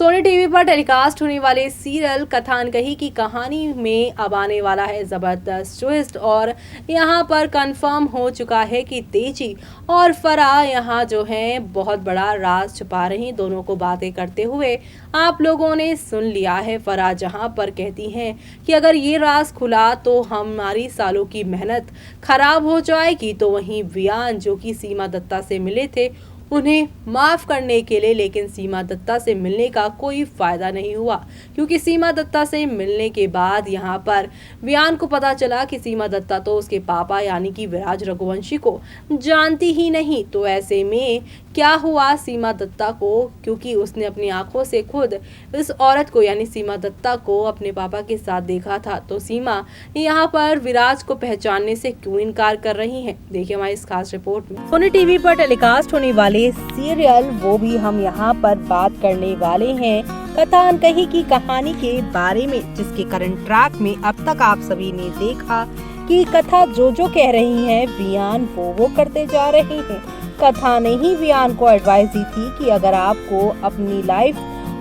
Sony TV पर telecast होने वाले सीरियल कथानकही की कहानी में अब आने वाला है जबरदस्त ट्विस्ट। और यहाँ पर कंफर्म हो चुका है कि तेजी और फराह यहाँ जो है बहुत बड़ा राज छुपा रही। दोनों को बातें करते हुए आप लोगों ने सुन लिया है। फराह जहाँ पर कहती हैं कि अगर ये राज खुला तो हमारी सालों की मेहनत खराब हो जाएगी, तो वहीं वियान जो कि सीमा दत्ता से मिले थे उन्हें माफ करने के लिए, लेकिन सीमा दत्ता से मिलने का कोई फायदा नहीं हुआ, क्योंकि सीमा दत्ता से मिलने के बाद यहाँ पर वियान को पता चला कि सीमा दत्ता तो उसके पापा यानी कि विराज रघुवंशी को जानती ही नहीं। तो ऐसे में क्या हुआ सीमा दत्ता को, क्योंकि उसने अपनी आंखों से खुद इस औरत को यानी सीमा दत्ता को अपने पापा के साथ देखा था, तो सीमा यहाँ पर विराज को पहचानने से क्यों इनकार कर रही है, देखिए हमारी इस खास रिपोर्ट में। सोनी टीवी पर टेलीकास्ट होने वाले सीरियल वो भी हम यहाँ पर बात करने वाले हैं कथानकही की कहानी के बारे में, जिसके करंट ट्रैक में अब तक आप सभी ने देखा कि कथा जो कह रही है वियान वो करते जा रहे हैं। कथा ने ही वियान को एडवाइस दी थी कि अगर आपको अपनी लाइफ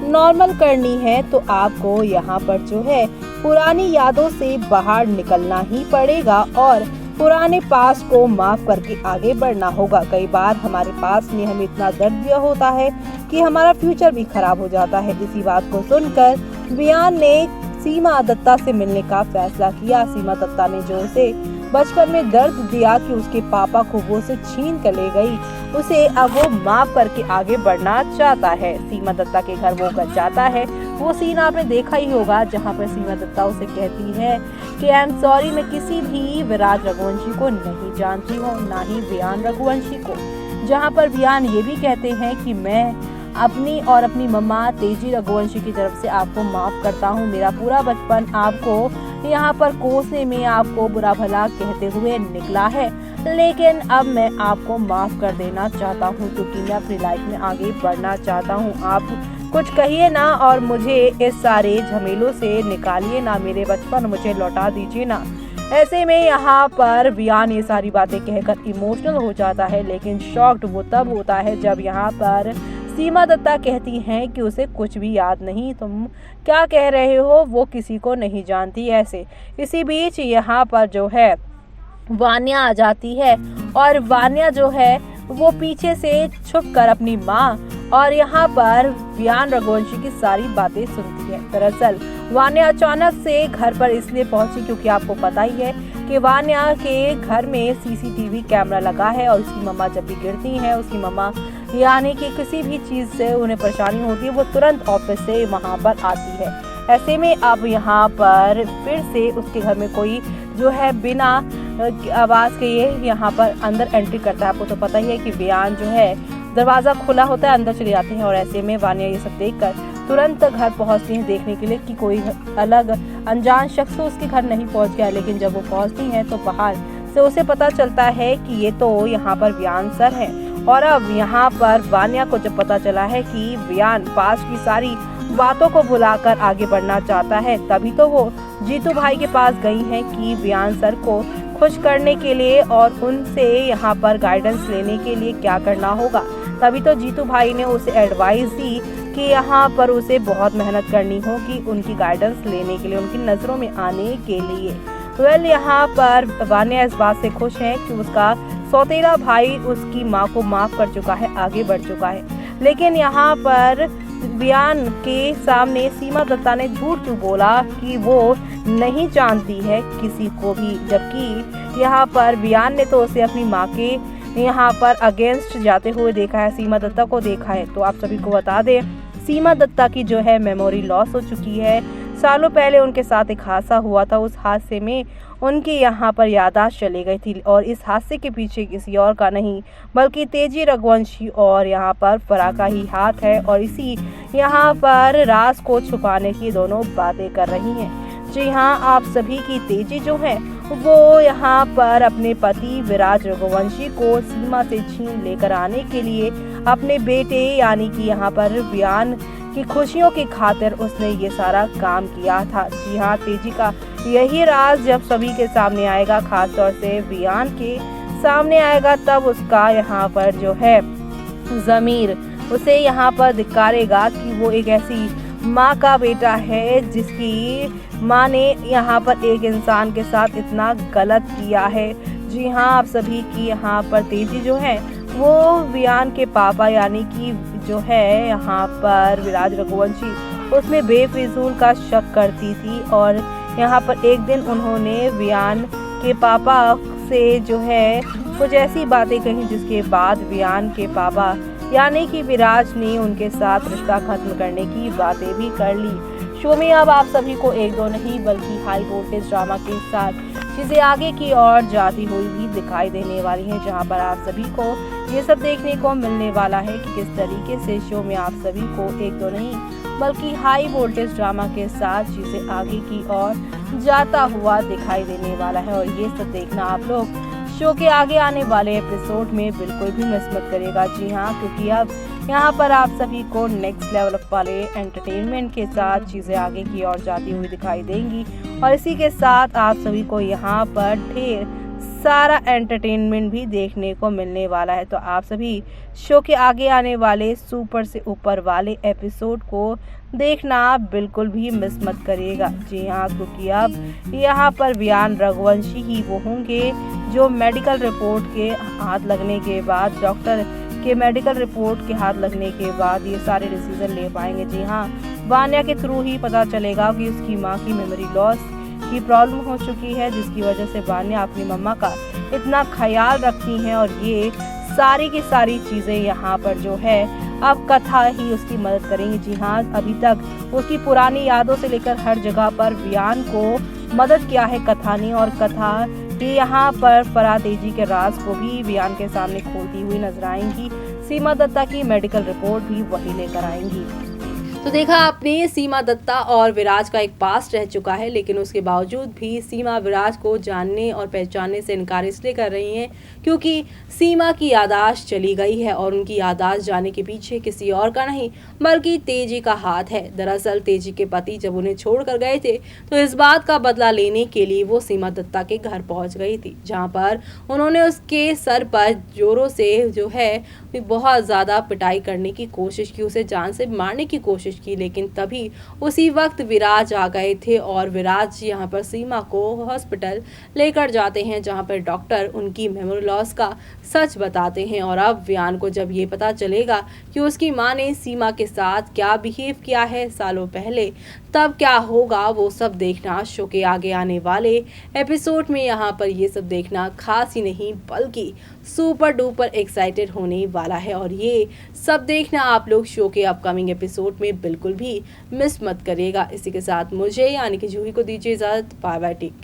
नॉर्मल करनी है तो आपको यहाँ पर जो है पुरानी यादों से बाहर निकलना ही पड़ेगा और पुराने पास को माफ करके आगे बढ़ना होगा। कई बार हमारे पास में हमें इतना दर्द दिया होता है कि हमारा फ्यूचर भी खराब हो जाता है। इसी बात को सुनकर वियान ने सीमा दत्ता से मिलने का फैसला किया। सीमा दत्ता ने जो उसे बचपन में दर्द दिया कि उसके पापा को वो उसे छीन कर ले गई, उसे अब वो माफ करके आगे बढ़ना चाहता है। सीमा दत्ता के घर वो जाता है। वो सीन आपने देखा ही होगा जहाँ पर सीमा दत्ता उसे कहती है कि आई एम सॉरी, मैं किसी भी विराज रघुवंशी को नहीं जानती हूँ, ना ही वियान रघुवंशी को। जहाँ पर वियान ये भी कहते हैं कि मैं अपनी और अपनी मम्मा तेजी रघुवंशी की तरफ से आपको माफ करता हूँ। मेरा पूरा बचपन आपको यहाँ पर कोसने में आपको बुरा भला कहते हुए निकला है, लेकिन अब मैं आपको माफ कर देना चाहता हूँ, क्योंकि मैं अपनी लाइफ में आगे बढ़ना चाहता हूँ। आप कुछ कहिए ना और मुझे इस सारे झमेलों से निकालिए ना, मेरे बचपन मुझे लौटा दीजिए ना। ऐसे में यहाँ पर वियान ये सारी बातें कहकर इमोशनल हो जाता है, लेकिन शॉक्ड वो तब होता है जब यहाँ पर सीमा दत्ता कहती हैं कि उसे कुछ भी याद नहीं, तुम क्या कह रहे हो, वो किसी को नहीं जानती ऐसे। इसी बीच यहाँ पर जो है वान्या आ जाती है और वान्या जो है वो पीछे से छुपकर अपनी माँ और यहाँ पर वियान रघुवंशी की सारी बातें सुनती है। दरअसल वान्या अचानक से घर पर इसलिए पहुंची क्योंकि आपको पता ही है कि वान्या के घर में सीसीटीवी कैमरा लगा है और उसकी मम्मा जब भी गिरती हैं, उसकी मम्मा यानी कि किसी भी चीज़ से उन्हें परेशानी होती है, वो तुरंत ऑफिस से वहाँ पर आती है। ऐसे में अब यहाँ पर फिर से उसके घर में कोई जो है बिना आवाज़ के ये यहाँ पर अंदर एंट्री करता है। आपको तो पता ही है कि वियान जो है दरवाज़ा खुला होता है, अंदर चले जाते हैं और ऐसे में वान्या ये सब देखकर तुरंत घर पहुंचती हैं देखने के लिए कि कोई अलग अनजान शख्स तो उसके घर नहीं पहुंच गया। लेकिन जब वो पहुंचती हैं तो बाहर से उसे पता चलता है कि ये तो यहाँ पर वियान सर हैं। और अब यहाँ पर वान्या को जब पता चला है कि वियान पास की सारी बातों को भुलाकर आगे बढ़ना चाहता है, तभी तो वो जीतू भाई के पास गई हैं कि वियान सर को खुश करने के लिए और उनसे यहाँ पर गाइडेंस लेने के लिए क्या करना होगा। तभी तो जीतू भाई ने उसे एडवाइस दी कि यहाँ पर उसे बहुत मेहनत करनी होगी उनकी गाइडेंस लेने के लिए, उनकी नज़रों में आने के लिए। यहाँ पर वान्या इस बात से खुश है कि उसका सौतेला भाई उसकी माँ को माफ कर चुका है, आगे बढ़ चुका है। लेकिन यहाँ पर वियान के सामने सीमा दत्ता ने झूठ क्यों बोला कि वो नहीं जानती है किसी को भी, जबकि यहाँ पर वियान ने तो उसे अपनी माँ के यहाँ पर अगेंस्ट जाते हुए देखा है, सीमा दत्ता को देखा है। तो आप सभी को बता दें, सीमा दत्ता की जो है मेमोरी लॉस हो चुकी है। सालों पहले उनके साथ एक हादसा हुआ था, उस हादसे में उनकी यहाँ पर याददाश्त चली गई थी और इस हादसे के पीछे किसी और का नहीं बल्कि तेजी रघुवंशी और यहाँ पर फराह का ही हाथ है और इसी यहाँ पर राज को छुपाने की दोनों बातें कर रही हैं। जी हाँ, आप सभी की तेजी जो है वो यहाँ पर अपने पति विराज रघुवंशी को सीमा से छीन लेकर आने के लिए अपने बेटे यानी कि यहाँ पर वियान की खुशियों की खातिर उसने ये सारा काम किया था। जी हाँ, तेजी का यही राज जब सभी के सामने आएगा, खास तौर से वियान के सामने आएगा, तब उसका यहाँ पर जो है ज़मीर उसे यहाँ पर धिक्कारेगा कि वो एक ऐसी माँ का बेटा है जिसकी माँ ने यहाँ पर एक इंसान के साथ इतना गलत किया है। जी हाँ, आप सभी की यहाँ पर तेजी जो है वो वियान के पापा यानी कि जो है यहाँ पर विराज रघुवंशी उसमें बेफिजूल का शक करती थी और यहाँ पर एक दिन उन्होंने वियान के पापा से जो है कुछ ऐसी बातें कही जिसके बाद वियान के पापा यानी कि विराज ने उनके साथ रिश्ता खत्म करने की बातें भी कर ली। शो में अब आप सभी को एक दो नहीं बल्कि हाई वोल्टेज ड्रामा के साथ चीज़ें आगे की ओर जाती हुई भी दिखाई देने वाली हैं, जहां पर आप सभी को ये सब देखने को मिलने वाला है कि किस तरीके से शो में आप सभी को एक दो नहीं बल्कि हाई वोल्टेज ड्रामा के साथ चीज़ें आगे की ओर जाता हुआ दिखाई देने वाला है। और ये सब देखना आप लोग शो के आगे आने वाले एपिसोड में बिल्कुल भी मिस मत करेगा। जी हाँ, क्योंकि अब यहाँ पर आप सभी को नेक्स्ट लेवल वाले एंटरटेनमेंट के साथ चीज़ें आगे की ओर जाती हुई दिखाई देंगी और इसी के साथ आप सभी को यहाँ पर ढेर सारा एंटरटेनमेंट भी देखने को मिलने वाला है। तो आप सभी शो के आगे आने वाले सुपर से ऊपर वाले एपिसोड को देखना बिल्कुल भी मिस मत करिएगा। जी हाँ, क्योंकि अब यहाँ पर वियान रघुवंशी ही वो होंगे जो मेडिकल रिपोर्ट के हाथ लगने के बाद डॉक्टर के मेडिकल रिपोर्ट के हाथ लगने के बाद ये सारे डिसीजन ले पाएंगे। जी हाँ, वान्या के थ्रू ही पता चलेगा कि उसकी माँ की मेमोरी लॉस की प्रॉब्लम हो चुकी है, जिसकी वजह से वान्या अपनी मम्मा का इतना ख्याल रखती हैं और ये सारी की सारी चीज़ें यहाँ पर जो है अब कथा ही उसकी मदद करेंगी। जी हाँ, अभी तक उसकी पुरानी यादों से लेकर हर जगह पर वियान को मदद किया है कथा ने और कथा कि यहाँ पर फराह तेजी के राज को भी वियान के सामने खोलती हुई नजर आएंगी। सीमा दत्ता की मेडिकल रिपोर्ट भी वही लेकर आएंगी। तो देखा आपने, सीमा दत्ता और विराज का एक पास्ट रह चुका है, लेकिन उसके बावजूद भी सीमा विराज को जानने और पहचानने से इनकार इसलिए कर रही हैं क्योंकि सीमा की याददाश्त चली गई है और उनकी याददाश्त जाने के पीछे किसी और का नहीं बल्कि तेजी का हाथ है। दरअसल तेजी के पति जब उन्हें छोड़कर गए थे तो इस बात का बदला लेने के लिए वो सीमा दत्ता के घर पहुंच गई थी, जहां पर उन्होंने उसके सर पर जोरों से जो है बहुत ज़्यादा पिटाई करने की कोशिश की, उसे जान से मारने की कोशिश की। लेकिन तभी उसी वक्त विराज आ गए थे और विराज यहाँ पर सीमा को हॉस्पिटल लेकर जाते हैं, जहाँ पर डॉक्टर उनकी मेमोरी लॉस का सच बताते हैं। और अब वियान को जब ये पता चलेगा कि उसकी माँ ने सीमा के साथ क्या बिहेव किया है सालों पहले, तब क्या होगा वो सब देखना शो के आगे आने वाले एपिसोड में यहाँ पर ये सब देखना खास ही नहीं बल्कि सुपर डुपर एक्साइटेड होने वाला है। और ये सब देखना आप लोग शो के अपकमिंग एपिसोड में बिल्कुल भी मिस मत करिएगा। इसी के साथ मुझे यानी कि जूही को दीजिए इजाज़त। Bye bye, take care.